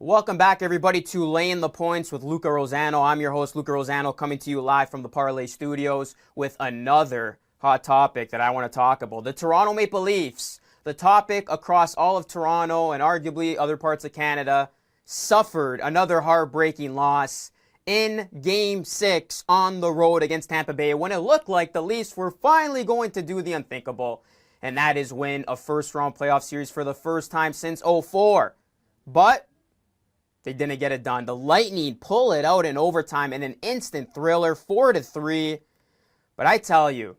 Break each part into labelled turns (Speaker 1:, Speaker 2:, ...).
Speaker 1: Welcome back, everybody, to Layin the Points with Luca Rosano. I'm your host, Luca Rosano, coming to you live from the Parlay Studios with another hot topic that I want to talk about. The Toronto Maple Leafs, the topic across all of Toronto and arguably other parts of Canada, suffered another heartbreaking loss in Game 6 on the road against Tampa Bay when it looked like the Leafs were finally going to do the unthinkable, and that is win a first-round playoff series for the first time since '04. But they didn't get it done. The Lightning pull it out in overtime in an instant thriller, 4-3. But I tell you,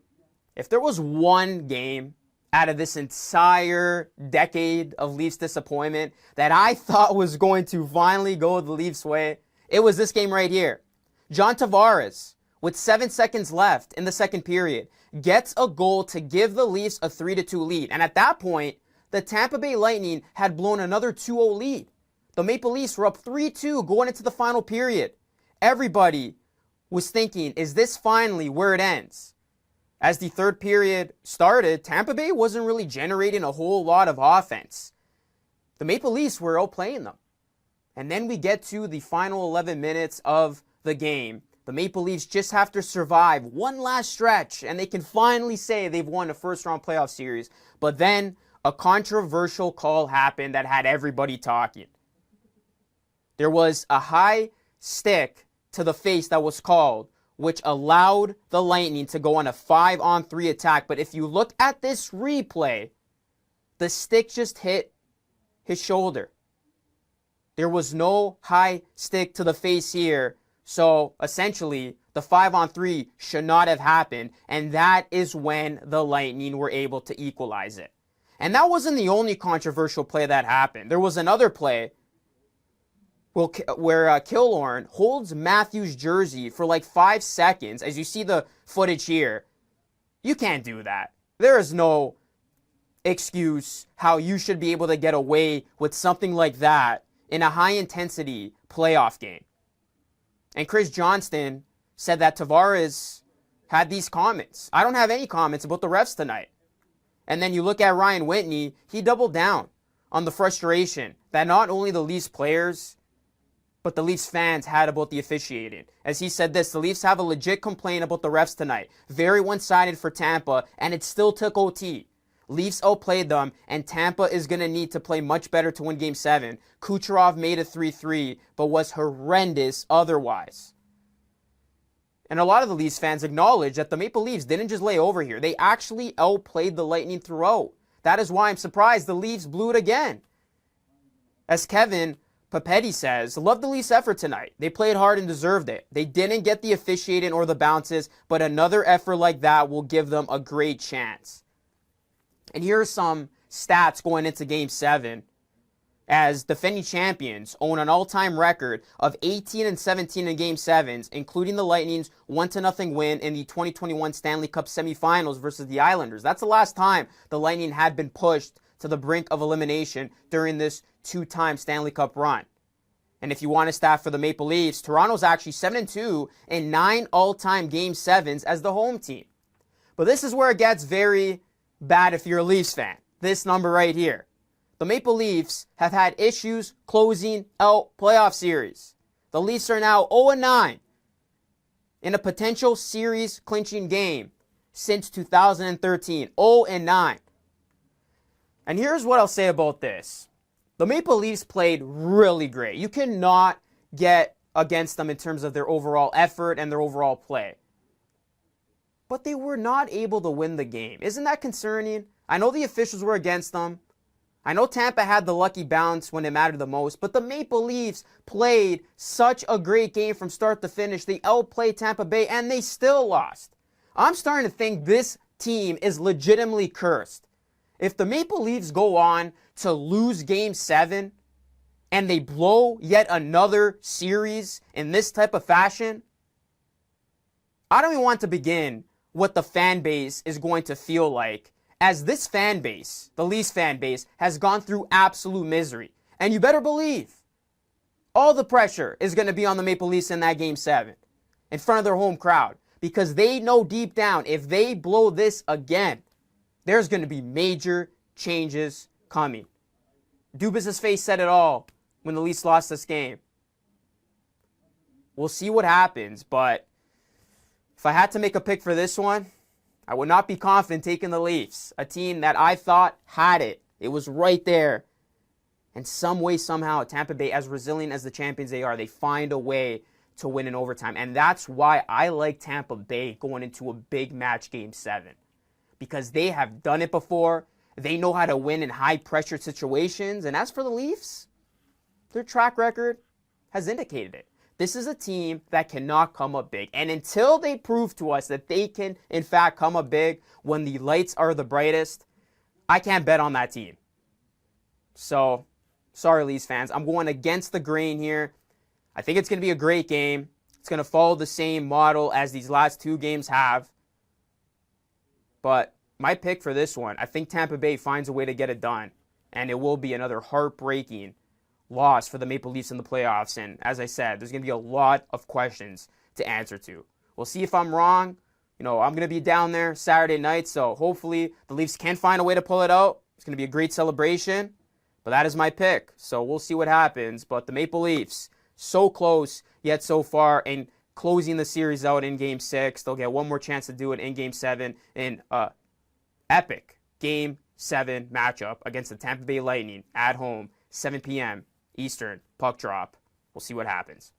Speaker 1: if there was one game out of this entire decade of Leafs disappointment that I thought was going to finally go the Leafs' way, it was this game right here. John Tavares, with 7 seconds left in the second period, gets a goal to give the Leafs a 3-2 lead. And at that point, the Tampa Bay Lightning had blown another 2-0 lead. The Maple Leafs were up 3-2 going into the final period. Everybody was thinking, is this finally where it ends? As the third period started, Tampa Bay wasn't really generating a whole lot of offense. The Maple Leafs were outplaying them. And then we get to the final 11 minutes of the game. The Maple Leafs just have to survive one last stretch, and they can finally say they've won a first-round playoff series. But then a controversial call happened that had everybody talking. There was a high stick to the face that was called, which allowed the Lightning to go on a 5-on-3 attack. But if you look at this replay, the stick just hit his shoulder. There was no high stick to the face here. So essentially, the 5-on-3 should not have happened. And that is when the Lightning were able to equalize it. And that wasn't the only controversial play that happened. There was another play where Killorn holds Matthews' jersey for like 5 seconds. As you see the footage here, you can't do that. There is no excuse how you should be able to get away with something like that in a high-intensity playoff game. And Chris Johnston said that Tavares had these comments. I don't have any comments about the refs tonight. And then you look at Ryan Whitney, he doubled down on the frustration that not only the Leafs players, but the Leafs fans had about the officiating. As he said this, the Leafs have a legit complaint about the refs tonight. Very one-sided for Tampa, and it still took OT. Leafs outplayed them, and Tampa is going to need to play much better to win Game 7. Kucherov made it 3-3, but was horrendous otherwise. And a lot of the Leafs fans acknowledge that the Maple Leafs didn't just lay over here. They actually outplayed the Lightning throughout. That is why I'm surprised the Leafs blew it again. As Kevin Papetti says, love the Leafs' effort tonight. They played hard and deserved it. They didn't get the officiating or the bounces, but another effort like that will give them a great chance. And here are some stats going into Game 7. As defending champions own an all-time record of 18-17 in Game 7s, including the Lightning's 1-0 win in the 2021 Stanley Cup semifinals versus the Islanders. That's the last time the Lightning had been pushed to the brink of elimination during this 2-time Stanley Cup run. And if you want a stat for the Maple Leafs, Toronto's actually 7-2 in 9 all-time Game 7s as the home team. But this is where it gets very bad if you're a Leafs fan. This number right here. The Maple Leafs have had issues closing out playoff series. The Leafs are now 0-9 in a potential series clinching game since 2013. 0-9. And here's what I'll say about this. The Maple Leafs played really great. You cannot get against them in terms of their overall effort and their overall play. But they were not able to win the game. Isn't that concerning? I know the officials were against them. I know Tampa had the lucky bounce when it mattered the most, but the Maple Leafs played such a great game from start to finish. They outplayed Tampa Bay, and they still lost. I'm starting to think this team is legitimately cursed. If the Maple Leafs go on to lose Game 7 and they blow yet another series in this type of fashion, I don't even want to begin what the fan base is going to feel like, as this fan base, the Leafs fan base, has gone through absolute misery. And you better believe all the pressure is going to be on the Maple Leafs in that Game 7 in front of their home crowd, because they know deep down if they blow this again, there's going to be major changes coming. Dubas' face said it all. when the Leafs lost this game. We'll see what happens, but if I had to make a pick for this one, I would not be confident taking the Leafs, a team that I thought had it. It was right there. And some way, somehow, Tampa Bay, as resilient as the champions they are, they find a way to win in overtime. And that's why I like Tampa Bay going into a big match Game 7. Because they have done it before. They know how to win in high-pressure situations. And as for the Leafs, their track record has indicated it. This is a team that cannot come up big. And until they prove to us that they can, in fact, come up big when the lights are the brightest, I can't bet on that team. So, sorry, Leafs fans. I'm going against the grain here. I think it's going to be a great game. It's going to follow the same model as these last two games have. But my pick for this one, I think Tampa Bay finds a way to get it done. And it will be another heartbreaking loss for the Maple Leafs in the playoffs. And as I said, there's going to be a lot of questions to answer to. We'll see if I'm wrong. I'm going to be down there Saturday night, so hopefully the Leafs can find a way to pull it out. It's going to be a great celebration, but that is my pick. So we'll see what happens. But the Maple Leafs, so close yet so far, and closing the series out in Game 6. They'll get one more chance to do it in Game 7 in epic Game 7 matchup against the Tampa Bay Lightning at home, 7 p.m. Eastern, puck drop. We'll see what happens.